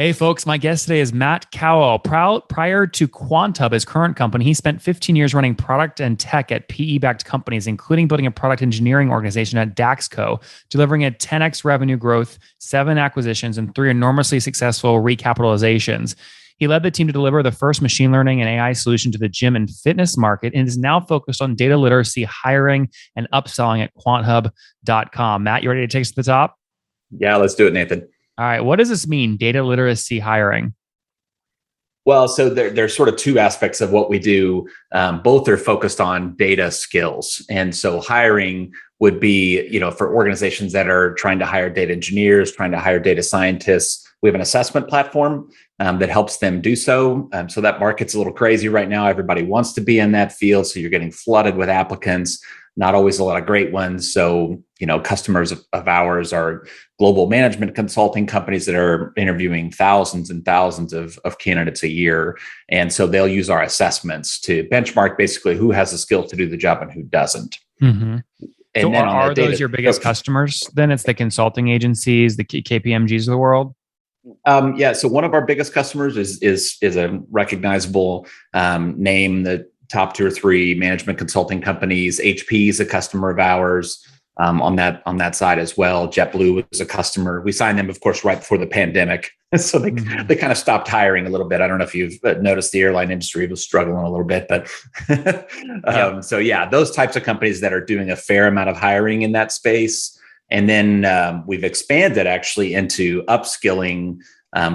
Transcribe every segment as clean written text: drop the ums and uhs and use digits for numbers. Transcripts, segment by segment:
Hey, folks, my guest today is Matt Cowell. Prior to Quanthub, his current company, he spent 15 years running product and tech at PE-backed companies, including building a product engineering organization at Daxco, delivering a 10x revenue growth, 7 acquisitions, and 3 enormously successful recapitalizations. He led the team to deliver the first machine learning and AI solution to the gym and fitness market and is now focused on data literacy, hiring, and upselling at quanthub.com. Matt, you ready to take us to the top? Yeah, let's do it, Nathan. All right. What does this mean, data literacy hiring? Well, so there's sort of two aspects of what we do. Both are focused on data skills. And so hiring would be, for organizations that are trying to hire data engineers, trying to hire data scientists. We have an assessment platform that helps them do so. So that market's a little crazy right now. Everybody wants to be in that field. So you're getting flooded with applicants, not always a lot of great ones. So, customers of ours are global management consulting companies that are interviewing thousands and thousands of candidates a year. And so they'll use our assessments to benchmark basically who has the skills to do the job and who doesn't. Mm-hmm. And so then are those your biggest customers? Then it's the consulting agencies, the KPMGs of the world? Yeah. So one of our biggest customers is a recognizable name. The top 2 or 3 management consulting companies. HP is a customer of ours. On that side as well. JetBlue is a customer. We signed them, of course, right before the pandemic. So they kind of stopped hiring a little bit. I don't know if you've noticed the airline industry was struggling a little bit, but So yeah, those types of companies that are doing a fair amount of hiring in that space. And then we've expanded actually into upskilling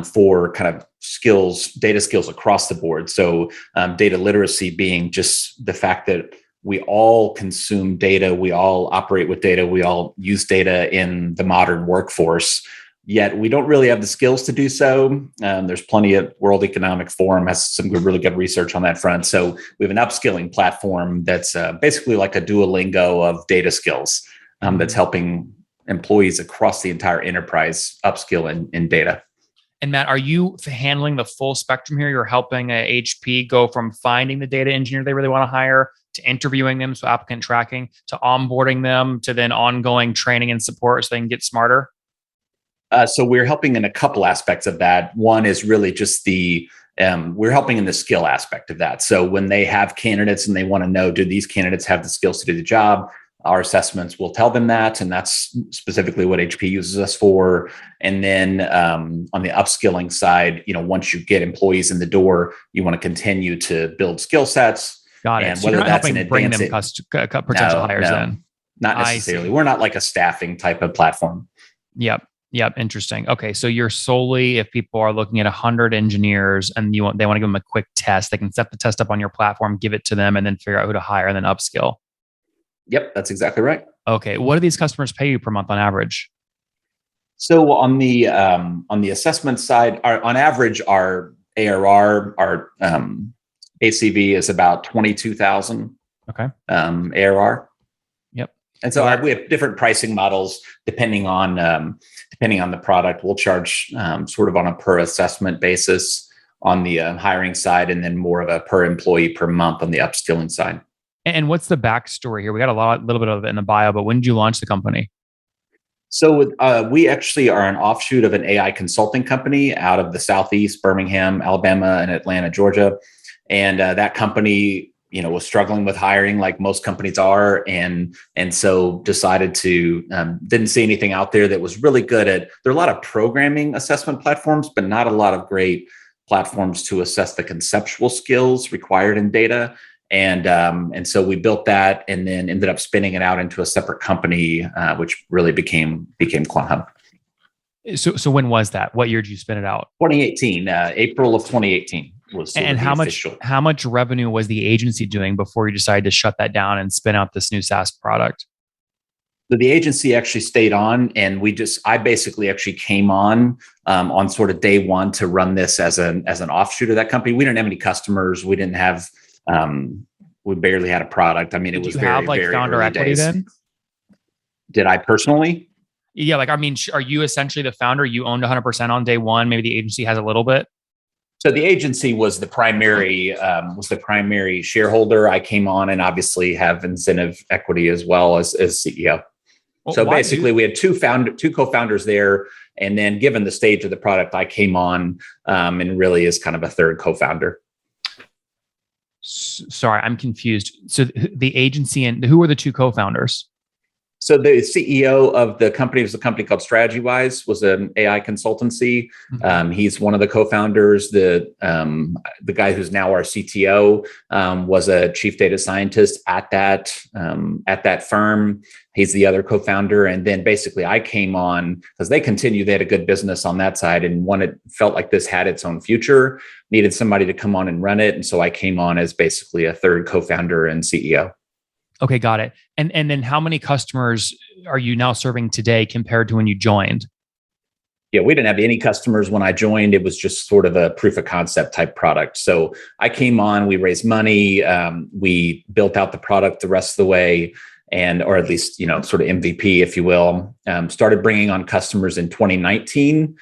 for kind of skills, data skills across the board. So data literacy being just the fact that we all consume data, we all operate with data, we all use data in the modern workforce, yet we don't really have the skills to do so. There's plenty of World Economic Forum has some really good research on that front. So we have an upskilling platform that's basically like a Duolingo of data skills that's helping employees across the entire enterprise upskill in data. And Matt, are you handling the full spectrum here? You're helping a HP go from finding the data engineer they really want to hire to interviewing them, so applicant tracking, to onboarding them, to then ongoing training and support so they can get smarter? So we're helping in a couple aspects of that. One is really just we're helping in the skill aspect of that. So when they have candidates and they want to know, do these candidates have the skills to do the job? Our assessments will tell them that, and that's specifically what HP uses us for. And then on the upskilling side, once you get employees in the door, you want to continue to build skill sets. Got it. And so whether you're not that's helping bring them potential hires in. Not necessarily. We're not like a staffing type of platform. Yep. Interesting. Okay. So you're solely, if people are looking at 100 engineers and they want to give them a quick test, they can set the test up on your platform, give it to them, and then figure out who to hire and then upskill. Yep, that's exactly right. Okay. What do these customers pay you per month on average? So on the assessment side, on average, our ARR, our ACV is about 22,000. Okay. ARR. Yep. And so we have different pricing models depending on the product. We'll charge sort of on a per assessment basis on the hiring side, and then more of a per employee per month on the upskilling side. And what's the backstory here? We got little bit of it in the bio, but when did you launch the company? So we actually are an offshoot of an AI consulting company out of the Southeast, Birmingham, Alabama, and Atlanta, Georgia. And that company, was struggling with hiring like most companies are. And so decided to, didn't see anything out there that was really good at, there are a lot of programming assessment platforms, but not a lot of great platforms to assess the conceptual skills required in data. And so we built that and then ended up spinning it out into a separate company, which really became Quanthub. So when was that? What year did you spin it out? 2018, April of 2018 was. And how much revenue was the agency doing before you decided to shut that down and spin out this new SaaS product? So the agency actually stayed on, and I basically actually came on sort of day one to run this as an offshoot of that company. We didn't have any customers. We didn't have. We barely had a product. I mean, it was very, very founder early equity days. Then? Did I personally? Yeah, are you essentially the founder? You owned 100% on day one. Maybe the agency has a little bit. So the agency was the primary shareholder. I came on and obviously have incentive equity as well as CEO. So basically, we had two co-founders there And then given the stage of the product, I came on and really is kind of a third co-founder. Sorry, I'm confused. So the agency and who were the two co-founders? So the CEO of the company was a company called StrategyWise, was an AI consultancy. Mm-hmm. He's one of the co-founders. The guy who's now our CTO was a chief data scientist at that firm. He's the other co-founder. And then basically I came on because they had a good business on that side and felt like this had its own future, needed somebody to come on and run it. And so I came on as basically a third co-founder and CEO. Okay, got it. And then how many customers are you now serving today compared to when you joined? Yeah, we didn't have any customers when I joined. It was just sort of a proof of concept type product. So I came on, we raised money, we built out the product the rest of the way, or at least, sort of MVP, if you will. Started bringing on customers in 2019.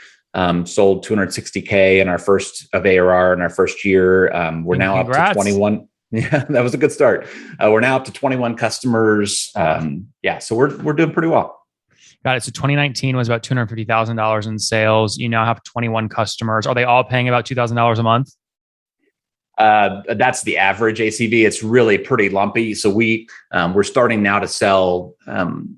Sold 260K in our first of ARR in our first year. We're now Congrats. Up to 21. Yeah, that was a good start. We're now up to 21 customers. So we're doing pretty well. Got it. So 2019 was about $250,000 in sales. You now have 21 customers. Are they all paying about $2,000 a month? That's the average ACV. It's really pretty lumpy. So we're starting now to sell.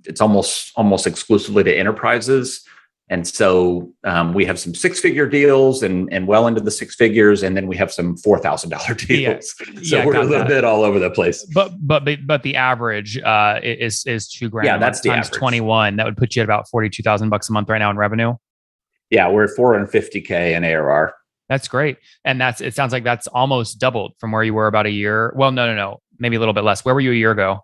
It's almost exclusively to enterprises. And so we have some 6-figure deals and well into the 6 figures, and then we have some $4,000 deals. So we're a little bit all over the place. But the average is $2,000. Yeah, that's the times average. 21. That would put you at about $42,000 a month right now in revenue. Yeah, we're at 450K in ARR. That's great, and it sounds like that's almost doubled from where you were about a year. Well, no, maybe a little bit less. Where were you a year ago?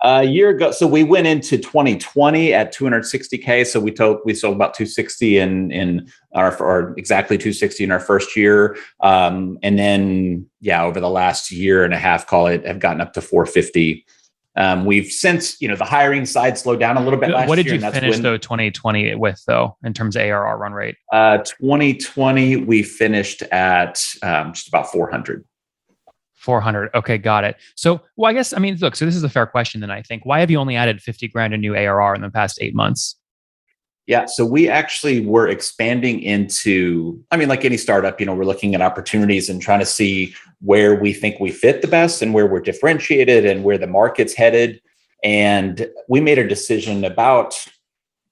A year ago, so we went into 2020 at 260K. So we sold about 260 in or exactly 260 in our first year, and then over the last year and a half, have gotten up to 450. We've since the hiring side slowed down a little bit last year. What did you finish 2020 with though in terms of ARR run rate? 2020 we finished at just about 400. 400. Okay, got it. So, I guess, look, so this is a fair question then I think. Why have you only added 50 grand in new ARR in the past 8 months? Yeah, so we actually were expanding into, like any startup, we're looking at opportunities and trying to see where we think we fit the best and where we're differentiated and where the market's headed. And we made a decision about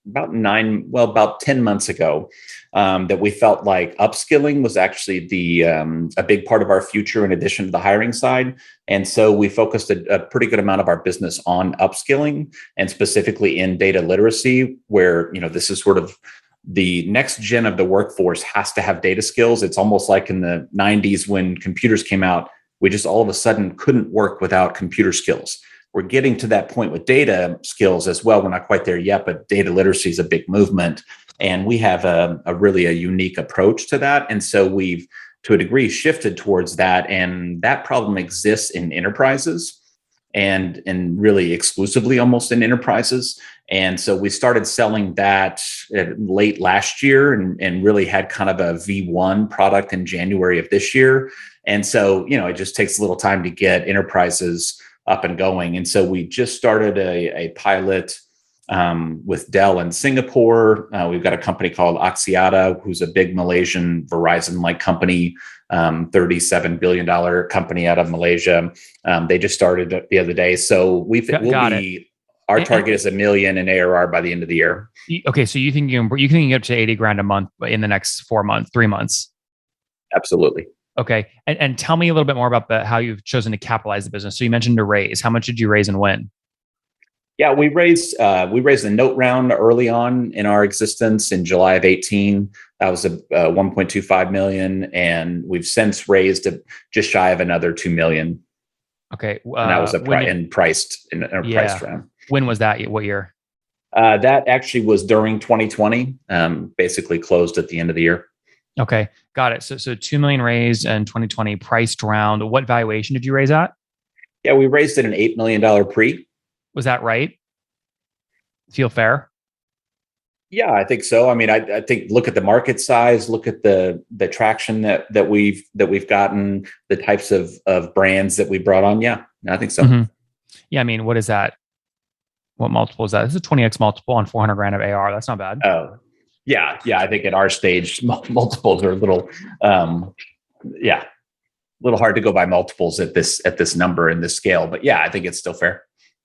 10 months ago that we felt like upskilling was actually a big part of our future in addition to the hiring side. And so we focused a pretty good amount of our business on upskilling and specifically in data literacy, where, this is sort of the next gen of the workforce has to have data skills. It's almost like in the 90s when computers came out, we just all of a sudden couldn't work without computer skills. We're getting to that point with data skills as well. We're not quite there yet, but data literacy is a big movement. And we have a really unique approach to that. And so we've, to a degree, shifted towards that. And that problem exists in enterprises and really exclusively almost in enterprises. And so we started selling that late last year and really had kind of a V1 product in January of this year. And so, it just takes a little time to get enterprises up and going. And so we just started a pilot with Dell in Singapore. We've got a company called Axiata, who's a big Malaysian Verizon-like company, $37 billion company out of Malaysia. They just started the other day. So our target is $1 million in ARR by the end of the year. Okay. So you think you can get up to 80 grand a month in the next 3 months? Absolutely. Okay. And tell me a little bit more about how you've chosen to capitalize the business. So you mentioned a raise. How much did you raise and when? Yeah, we raised a note round early on in our existence in July of 18. That was a 1.25 million. And we've since raised just shy of another 2 million. Okay. And that was priced round. When was that? What year? That actually was during 2020, basically closed at the end of the year. Okay, got it. So 2 million raised in 2020, priced round. What valuation did you raise at? Yeah, we raised it an $8 million pre. Was that right? Feel fair? Yeah, I think so. I think look at the market size, look at the traction that we've gotten, the types of brands that we brought on. Yeah, I think so. Mm-hmm. Yeah, what is that? What multiple is that? This is a 20x multiple on 400 grand of AR. That's not bad. Oh, Yeah. I think at our stage, multiples are a little, a little hard to go by multiples at this number and this scale. But yeah, I think it's still fair.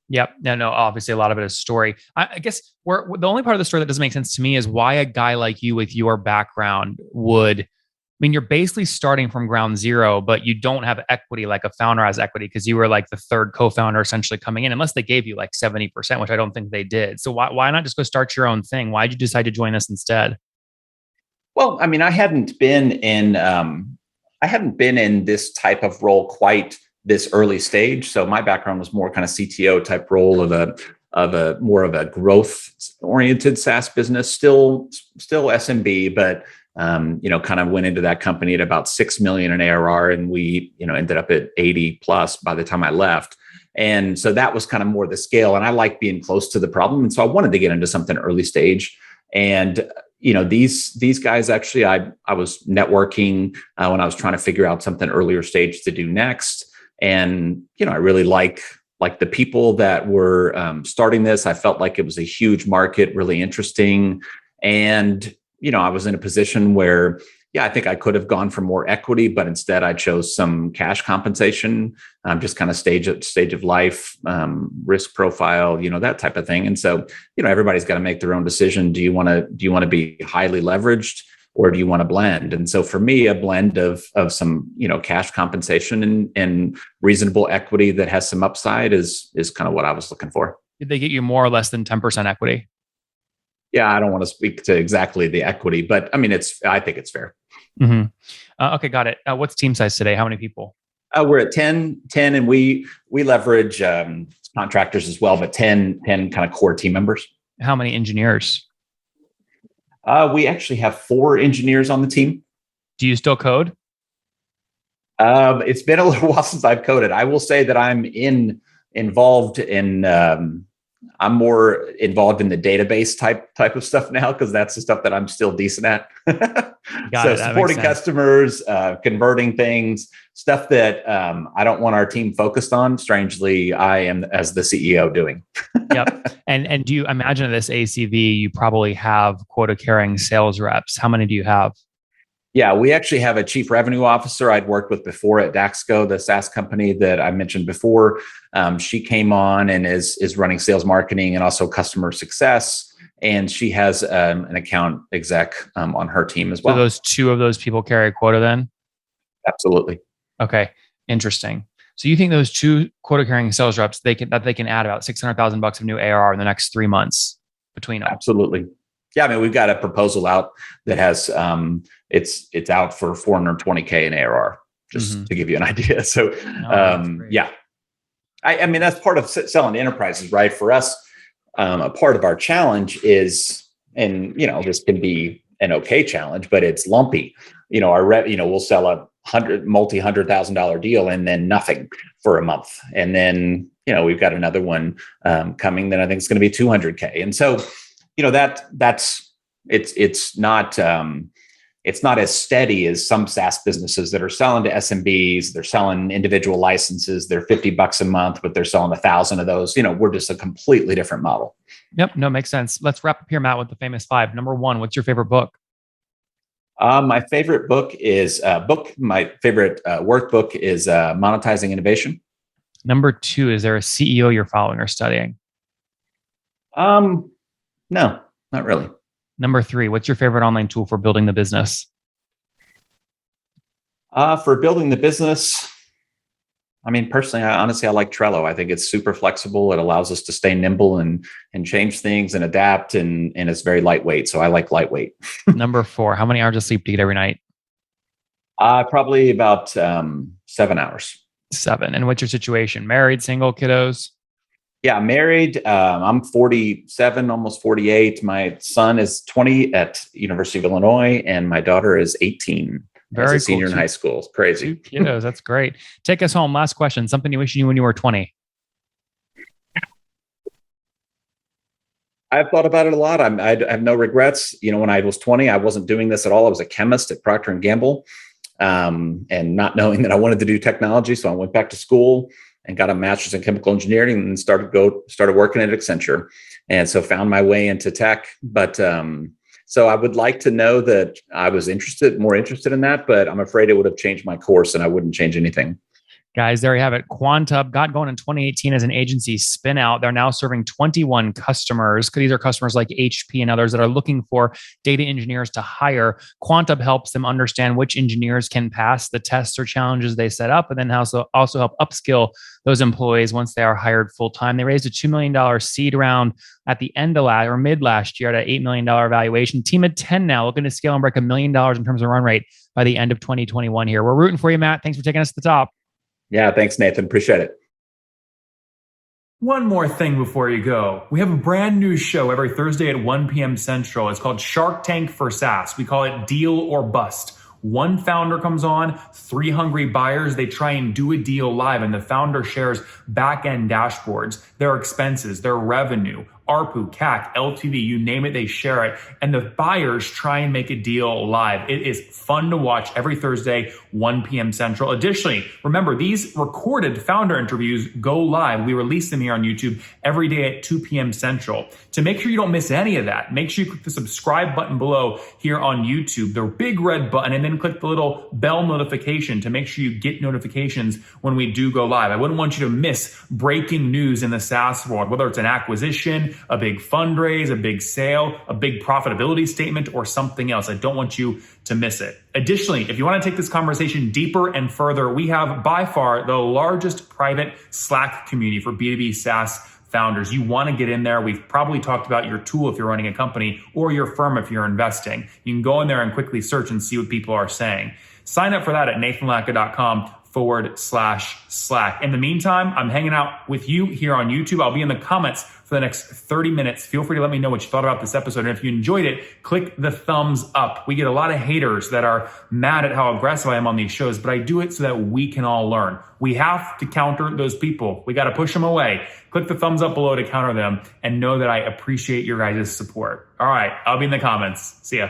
Yep. No. Obviously, a lot of it is story. I guess the only part of the story that doesn't make sense to me is why a guy like you with your background would. I mean, you're basically starting from ground zero, but you don't have equity like a founder has equity because you were like the third co-founder essentially coming in, unless they gave you like 70%, which I don't think they did. So why not just go start your own thing? Why did you decide to join us instead? Well, I mean, I hadn't been in this type of role quite this early stage. So my background was more kind of CTO type role of a more of a growth oriented SaaS business, still SMB, but kind of went into that company at about 6 million in ARR, and we, ended up at 80 plus by the time I left. And so that was kind of more the scale. And I like being close to the problem. And so I wanted to get into something early stage. And these guys actually, I was networking when I was trying to figure out something earlier stage to do next. And, I really like the people that were starting this. I felt like it was a huge market, really interesting. And, I was in a position where, I think I could have gone for more equity, but instead I chose some cash compensation, just kind of stage of life, risk profile, that type of thing. And so, everybody's got to make their own decision. Do you want to be highly leveraged, or do you want to blend? And so for me, a blend of some, cash compensation and reasonable equity that has some upside is kind of what I was looking for. Did they get you more or less than 10% equity? Yeah, I don't want to speak to exactly the equity, but I mean, I think it's fair. Mm-hmm. Okay, got it. What's team size today? How many people? We're at 10, and we leverage contractors as well, but 10 kind of core team members. How many engineers? We actually have 4 engineers on the team. Do you still code? It's been a little while since I've coded. I will say that I'm more involved in the database type of stuff now, because that's the stuff that I'm still decent at. So supporting customers, converting things, stuff that I don't want our team focused on. Strangely, I am, as the CEO, doing. Yep. And do you imagine at this ACV, you probably have quota carrying sales reps? How many do you have? Yeah, we actually have a chief revenue officer I'd worked with before at Daxco, the SaaS company that I mentioned before. She came on and is running sales marketing and also customer success. And she has an account exec on her team as well. So those 2 of those people carry a quota then? Absolutely. Okay, interesting. So you think those 2 quota carrying sales reps, they can add about $600,000 of new ARR in the next 3 months between them? Absolutely. Yeah, I mean, we've got a proposal out that has it's out for 420K in ARR, just to give you an idea. So yeah, I mean, that's part of selling to enterprises, right? For us, a part of our challenge is, and this can be an okay challenge, but it's lumpy. We'll sell a multi-$100,000 deal and then nothing for a month, and then we've got another one coming that I think is going to be 200K, and so it's not as steady as some SaaS businesses that are selling to SMBs. They're selling individual licenses. They're $50 a month, but they're selling 1,000 of those. We're just a completely different model. Yep. No, makes sense. Let's wrap up here, Matt, with the famous 5. Number 1, what's your favorite book? My favorite book is my favorite workbook is Monetizing Innovation. Number 2, is there a CEO you're following or studying? No, not really. Number 3, what's your favorite online tool for building the business? For building the business, I mean, personally, I like Trello. I think it's super flexible. It allows us to stay nimble and change things and adapt, and it's very lightweight. So I like lightweight. Number 4, how many hours of sleep do you get every night? Probably about 7 hours. 7. And what's your situation? Married, single, kiddos? Yeah, married. I'm 47, almost 48. My son is 20 at University of Illinois, and my daughter is 18. Very as a senior in high school. It's crazy. 2 kiddos. That's great. Take us home. Last question. Something you wish you knew when you were 20. I've thought about it a lot. I have no regrets. When I was 20, I wasn't doing this at all. I was a chemist at Procter & Gamble, and not knowing that I wanted to do technology. So I went back to school and got a master's in chemical engineering and started working at Accenture. And so found my way into tech. But So I would like to know that I was more interested in that, but I'm afraid it would have changed my course and I wouldn't change anything. Guys, there you have it. Quanthub got going in 2018 as an agency spin out. They're now serving 21 customers. These are customers like HP and others that are looking for data engineers to hire. Quanthub helps them understand which engineers can pass the tests or challenges they set up, and then also help upskill those employees once they are hired full time. They raised a $2 million seed round at the end of mid last year at an $8 million valuation. Team of 10 now, looking to scale and break $1 million in terms of run rate by the end of 2021 here. We're rooting for you, Matt. Thanks for taking us to the top. Yeah, thanks, Nathan. Appreciate it. One more thing before you go. We have a brand new show every Thursday at 1 p.m. Central. It's called Shark Tank for SaaS. We call it Deal or Bust. One founder comes on, 3 hungry buyers, they try and do a deal live, and the founder shares back-end dashboards, their expenses, their revenue, ARPU, CAC, LTV, you name it, they share it. And the buyers try and make a deal live. It is fun to watch every Thursday, 1 p.m. Central. Additionally, remember, these recorded founder interviews go live. We release them here on YouTube every day at 2 p.m. Central. To make sure you don't miss any of that, make sure you click the subscribe button below here on YouTube, the big red button, and then click the little bell notification to make sure you get notifications when we do go live. I wouldn't want you to miss breaking news in the SaaS world, whether it's an acquisition, a big fundraise, a big sale, a big profitability statement, or something else. I don't want you to miss it. Additionally, if you want to take this conversation deeper and further, we have by far the largest private Slack community for B2B SaaS founders. You want to get in there. We've probably talked about your tool if you're running a company or your firm if you're investing. You can go in there and quickly search and see what people are saying. Sign up for that at nathanlatka.com/Slack. In the meantime, I'm hanging out with you here on YouTube. I'll be in the comments for the next 30 minutes. Feel free to let me know what you thought about this episode. And if you enjoyed it, click the thumbs up. We get a lot of haters that are mad at how aggressive I am on these shows, but I do it so that we can all learn. We have to counter those people. We got to push them away. Click the thumbs up below to counter them and know that I appreciate your guys' support. All right, I'll be in the comments. See ya.